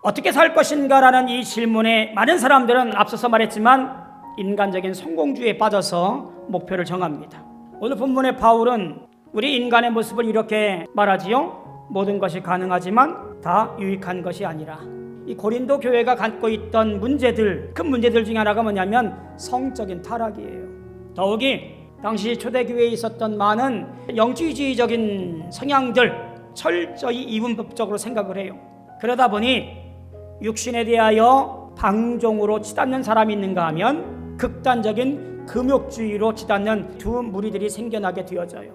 어떻게 살 것인가라는 이 질문에 많은 사람들은 앞서서 말했지만 인간적인 성공주의에 빠져서 목표를 정합니다. 오늘 본문의 바울은 우리 인간의 모습을 이렇게 말하지요. 모든 것이 가능하지만 다 유익한 것이 아니라. 이 고린도 교회가 갖고 있던 문제들, 큰 문제들 중에 하나가 뭐냐면 성적인 타락이에요. 더욱이 당시 초대교회에 있었던 많은 영지주의적인 성향들 철저히 이분법적으로 생각을 해요. 그러다 보니 육신에 대하여 방종으로 치닫는 사람이 있는가 하면 극단적인 금욕주의로 치닫는 두 무리들이 생겨나게 되어져요.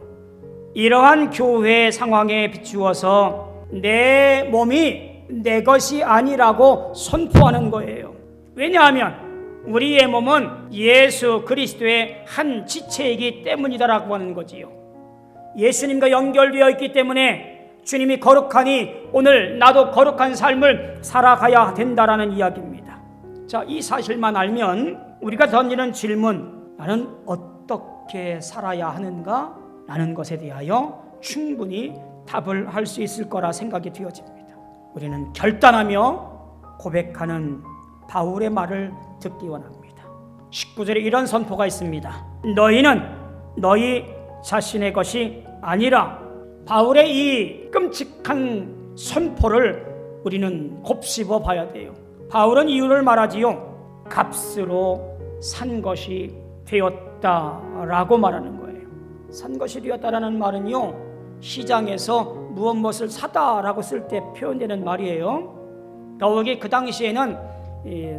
이러한 교회 상황에 비추어서 내 몸이 내 것이 아니라고 선포하는 거예요. 왜냐하면 우리의 몸은 예수 그리스도의 한 지체이기 때문이다라고 하는 거지요. 예수님과 연결되어 있기 때문에 주님이 거룩하니 오늘 나도 거룩한 삶을 살아가야 된다라는 이야기입니다. 자, 이 사실만 알면 우리가 던지는 질문, 나는 어떻게 살아야 하는가? 라는 것에 대하여 충분히 답을 할 수 있을 거라 생각이 되어집니다. 우리는 결단하며 고백하는 바울의 말을 듣기 원합니다. 19절에 이런 선포가 있습니다. 너희는 너희 자신의 것이 아니라. 바울의 이 끔찍한 선포를 우리는 곱씹어 봐야 돼요. 바울은 이유를 말하지요. 값으로 산 것이 되었다라고 말하는 거예요. 산 것이 되었다라는 말은요, 시장에서 무엇을 사다라고 쓸 때 표현되는 말이에요. 더욱이 그 당시에는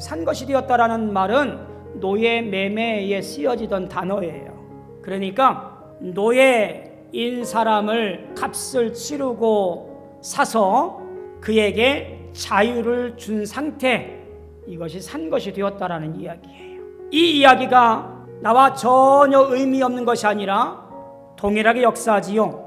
산 것이 되었다라는 말은 노예 매매에 쓰여지던 단어예요. 그러니까 노예인 사람을 값을 치르고 사서 그에게 자유를 준 상태, 이것이 산 것이 되었다라는 이야기예요. 이 이야기가 나와 전혀 의미 없는 것이 아니라 동일하게 역사하지요.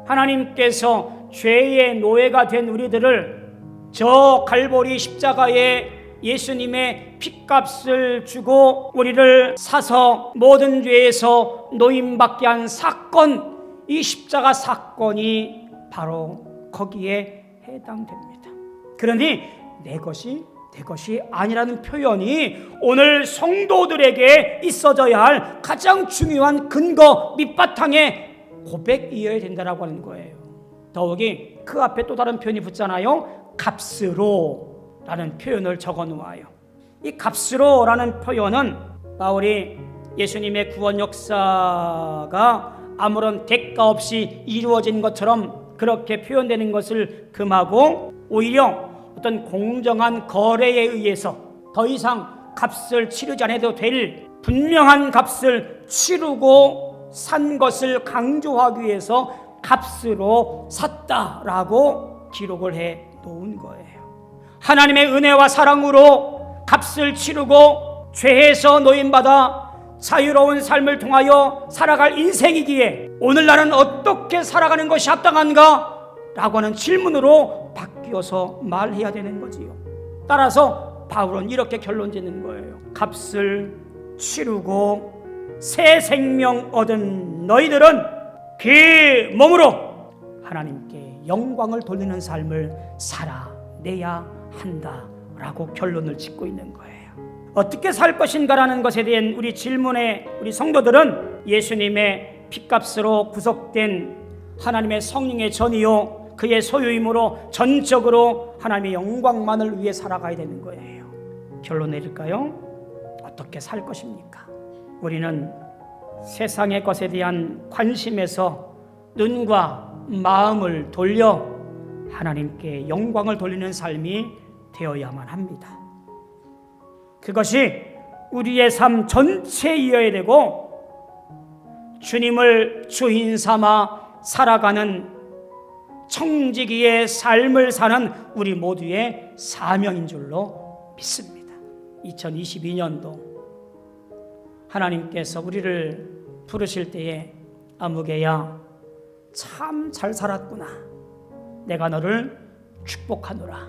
하나님께서 죄의 노예가 된 우리들을 저 갈보리 십자가에 예수님의 핏값을 주고 우리를 사서 모든 죄에서 노임받게 한 사건, 이 십자가 사건이 바로 거기에 해당됩니다. 그러니 내 것이 아니라는 표현이 오늘 성도들에게 있어져야 할 가장 중요한 근거 밑바탕의 고백이어야 된다라고 하는 거예요. 더욱이 그 앞에 또 다른 표현이 붙잖아요. 값으로 라는 표현을 적어 놓아요. 이 값으로 라는 표현은 바울이 예수님의 구원 역사가 아무런 대가 없이 이루어진 것처럼 그렇게 표현되는 것을 금하고 오히려 어떤 공정한 거래에 의해서 더 이상 값을 치르지 않아도 될 분명한 값을 치르고 산 것을 강조하기 위해서 값으로 샀다라고 기록을 해 놓은 거예요. 하나님의 은혜와 사랑으로 값을 치르고 죄에서 노임받아 자유로운 삶을 통하여 살아갈 인생이기에 오늘 나는 어떻게 살아가는 것이 합당한가? 라고 하는 질문으로 바뀌어서 말해야 되는 거지요. 따라서 바울은 이렇게 결론 짓는 거예요. 값을 치르고 새 생명 얻은 너희들은 그 몸으로 하나님께 영광을 돌리는 삶을 살아내야 한다라고 결론을 짓고 있는 거예요. 어떻게 살 것인가라는 것에 대한 우리 질문에 우리 성도들은 예수님의 핏값으로 구속된 하나님의 성령의 전이요 그의 소유이므로 전적으로 하나님의 영광만을 위해 살아가야 되는 거예요. 결론 내릴까요? 어떻게 살 것입니까? 우리는 세상의 것에 대한 관심에서 눈과 마음을 돌려 하나님께 영광을 돌리는 삶이 되어야만 합니다. 그것이 우리의 삶 전체이어야 되고 주님을 주인 삼아 살아가는 청지기의 삶을 사는 우리 모두의 사명인 줄로 믿습니다. 2022년도 하나님께서 우리를 부르실 때에 아무개야 참 잘 살았구나, 내가 너를 축복하노라,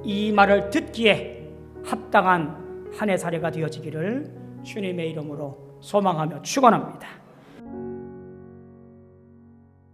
이 말을 듣기에 합당한 한 해 사례가 되어지기를 주님의 이름으로 소망하며 축원합니다.